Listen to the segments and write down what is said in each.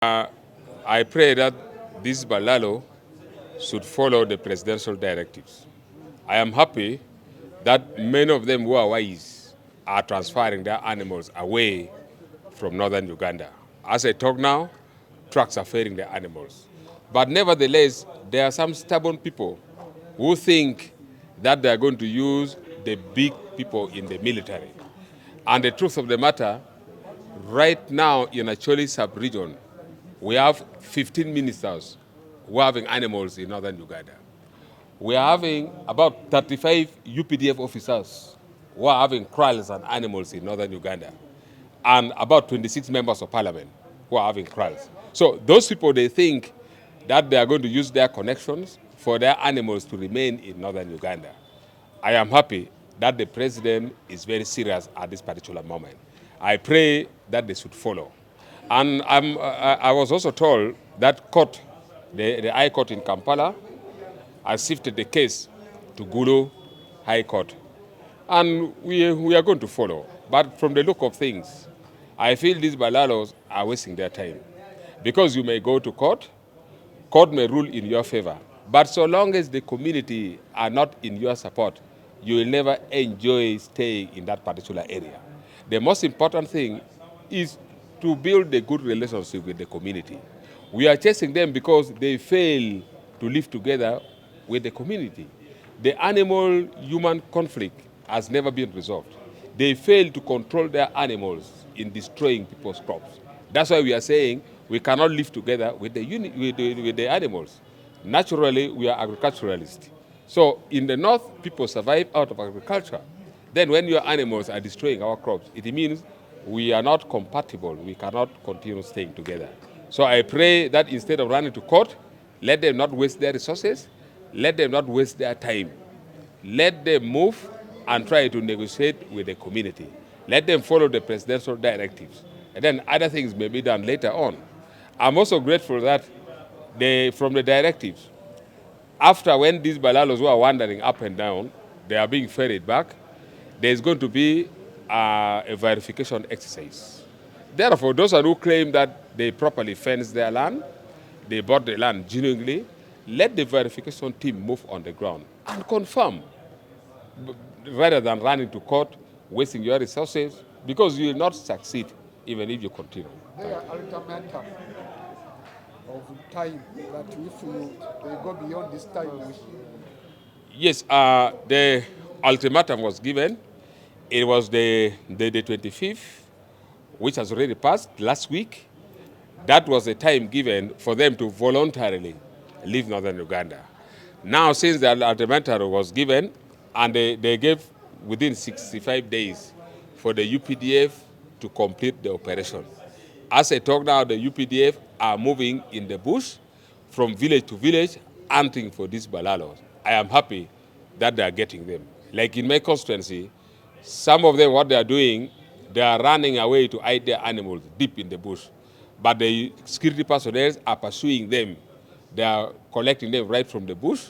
I pray that this Balalo should follow the presidential directives. I am happy that many of them who are wise are transferring their animals away from northern Uganda. As I talk now, trucks are ferrying the animals. But nevertheless, there are some stubborn people who think that they are going to use the big people in the military. And the truth of the matter, right now in Acholi sub-region, we have 15 ministers who are having animals in northern Uganda. We are having about 35 UPDF officers who are having kraals and animals in northern Uganda, and about 26 members of parliament who are having kraals. So those people, they think that they are going to use their connections for their animals to remain in northern Uganda. I am happy that the president is very serious at this particular moment. I pray that they should follow. And I was also told that court, the High Court in Kampala, has shifted the case to Gulu High Court. And we are going to follow. But from the look of things, I feel these Balaalos are wasting their time. Because you may go to court, court may rule in your favor. But so long as the community are not in your support, you will never enjoy staying in that particular area. The most important thing is to build a good relationship with the community. We are chasing them because they fail to live together with the community. The animal-human conflict has never been resolved. They fail to control their animals in destroying people's crops. That's why we are saying we cannot live together with the animals. Naturally, we are agriculturalists. So in the north, people survive out of agriculture. Then when your animals are destroying our crops, it means we are not compatible. We cannot continue staying together. So I pray that instead of running to court, let them not waste their resources. Let them not waste their time. Let them move and try to negotiate with the community. Let them follow the presidential directives. And then other things may be done later on. I'm also grateful that from the directives, after when these Balaalos who are wandering up and down, they are being ferried back, there's going to be a verification exercise. Therefore, those who claim that they properly fenced their land, they bought the land genuinely, let the verification team move on the ground and confirm, rather than running to court, wasting your resources, because you will not succeed even if you continue. There are ultimatum of time that if you they go beyond this time. Yes, the ultimatum was given. It was the 25th, which has already passed last week. That was the time given for them to voluntarily leave northern Uganda. Now, since the ultimatum was given, and they gave within 65 days for the UPDF to complete the operation. As I talk now, the UPDF are moving in the bush from village to village, hunting for these Balaalos. I am happy that they are getting them. Like in my constituency, some of them, what they are doing, they are running away to hide their animals deep in the bush. But the security personnel are pursuing them. They are collecting them right from the bush,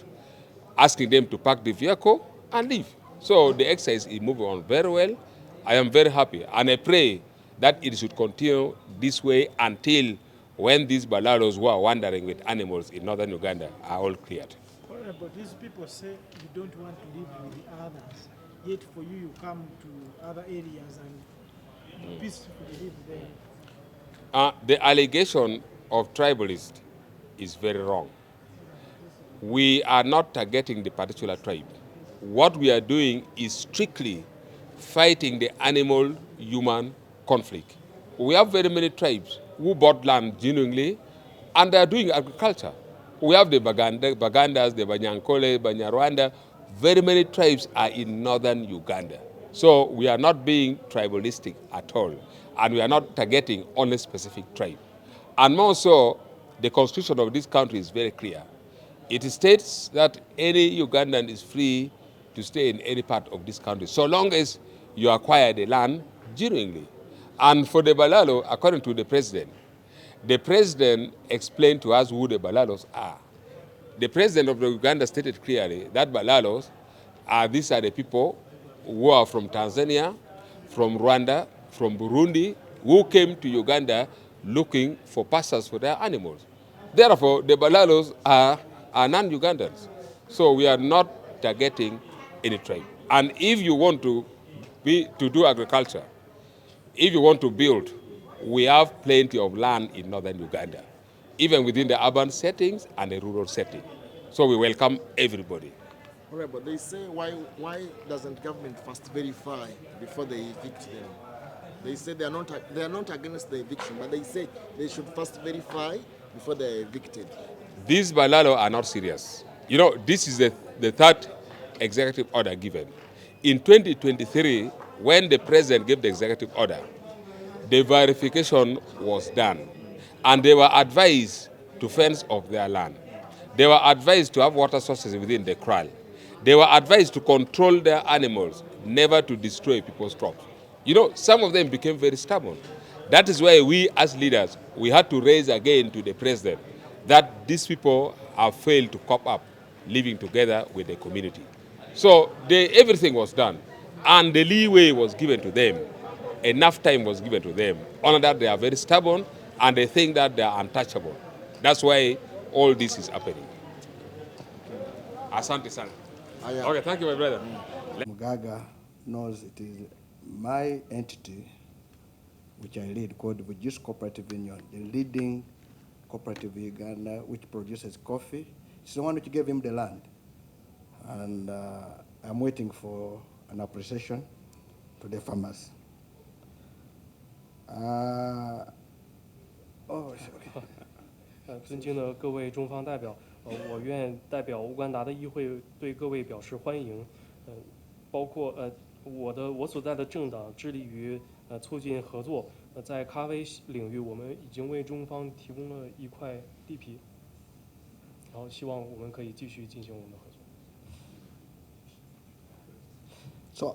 asking them to park the vehicle and leave. So the exercise is moving on very well. I am very happy, and I pray that it should continue this way until when these Balaalos who are wandering with animals in northern Uganda are all cleared. But these people say you don't want to live with the others, yet for you, you come to other areas and peacefully live there. The allegation of tribalist is very wrong. We are not targeting the particular tribe. What we are doing is strictly fighting the animal-human conflict. We have very many tribes who bought land genuinely, and they are doing agriculture. We have the Bagandas, the Banyankole, Banyarwanda. Very many tribes are in northern Uganda. So we are not being tribalistic at all, and we are not targeting only specific tribe. And more so, the constitution of this country is very clear. It states that any Ugandan is free to stay in any part of this country, so long as you acquire the land genuinely. And for the Balaalo, according to the president explained to us who the Balaalos are. The president of the Uganda stated clearly that Balaalos these are the people who are from Tanzania, from Rwanda, from Burundi, who came to Uganda looking for pastures for their animals. Therefore, the Balaalos are non-Ugandans. So we are not targeting any tribe. And if you want to do agriculture, if you want to build, we have plenty of land in northern Uganda, even within the urban settings and the rural setting. So we welcome everybody. All right, but they say why doesn't government first verify before they evict them? They say they are not against the eviction, but they say they should first verify before they are evicted. These Balalo are not serious. You know, this is the third executive order given. In 2023, when the president gave the executive order, the verification was done, and they were advised to fence off their land. They were advised to have water sources within the kraal. They were advised to control their animals, never to destroy people's crops. You know, some of them became very stubborn. That is why we as leaders, we had to raise again to the president that these people have failed to cope up living together with the community. So everything was done, and the leeway was given to them. Enough time was given to them. On that, they are very stubborn, and they think that they are untouchable. That's why all this is happening. Asante sana. Okay, thank you, my brother. Mugaga knows it is my entity, which I lead, called the Juice Cooperative Union, the leading cooperative in Uganda, which produces coffee. It's the one which gave him the land. And I'm waiting for an appreciation to the farmers. sorry. 尊敬的各位中方代表，我愿代表乌干达的议会对各位表示欢迎。包括我所在的政党致力于促进合作。在咖啡领域，我们已经为中方提供了一块地皮，然后希望我们可以继续进行我们的合作。So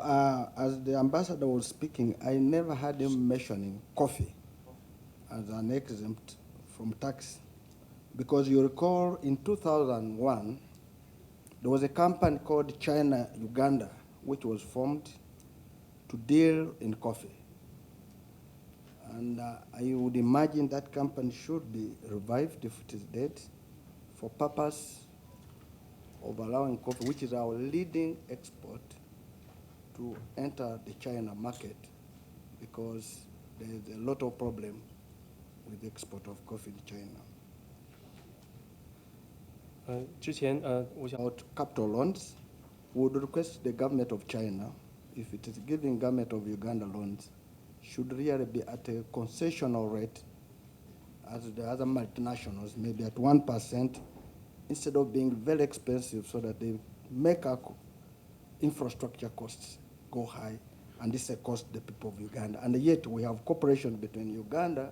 as the ambassador was speaking, I never heard him mentioning coffee as an exempt from tax. Because you recall in 2001, there was a company called China Uganda, which was formed to deal in coffee. And I would imagine that company should be revived if it is dead for purpose of allowing coffee, which is our leading export, to enter the China market, because there is a lot of problem with the export of coffee in China. 之前我想 About capital loans, we would request the government of China, if it is giving government of Uganda loans, should really be at a concessional rate as the other multinationals, maybe at 1%, instead of being very expensive, so that they make our infrastructure costs go high, and this cost the people of Uganda. And yet we have cooperation between Uganda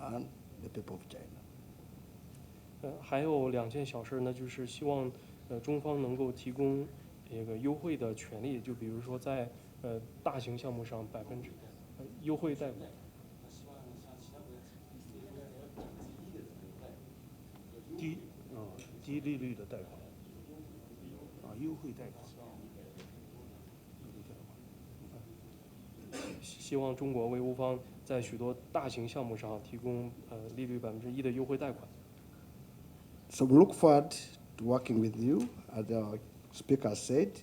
and the people of China. 还有2件小事呢，就是希望中方能够提供这个优惠的权利，就比如说在大型项目上优惠贷款。低利率的贷款，优惠贷款。希望中国为乌方在许多大型项目上提供利率1%的优惠贷款。So we look forward to working with you. As our speaker said,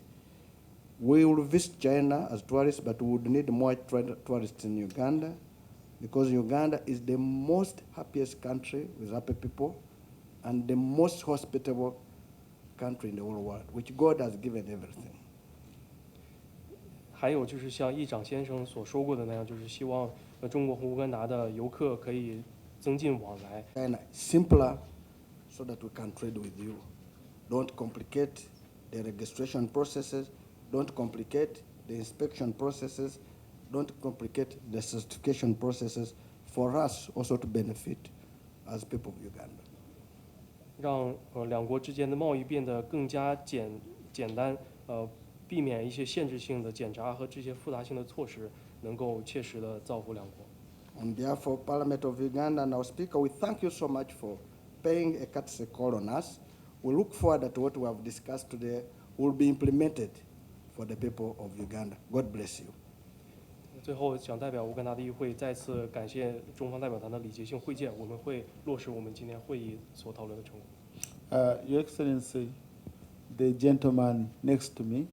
we will visit China as tourists, but we would need more tourists in Uganda, because Uganda is the most happiest country with happy people and the most hospitable country in the whole world, which God has given everything. 还有就是像议长先生所说过的那样，就是希望中国和乌干达的游客可以增进往来。China simpler, so that we can trade with you. Don't complicate the registration processes. Don't complicate the inspection processes. Don't complicate the certification processes for us also to benefit as people of Uganda. 让两国之间的贸易变得更加简单，避免一些限制性的检查和这些复杂性的措施，能够切实的造福两国。On behalf of Parliament of Uganda and our Speaker, we thank you so much for paying a courtesy call on us. We look forward that what we have discussed today will be implemented for the people of Uganda. God bless you. 最后想代表乌干达的议会再次感谢中方代表团的礼节性会见，我们会落实我们今天会议所讨论的成果。 Your Excellency, the gentleman next to me.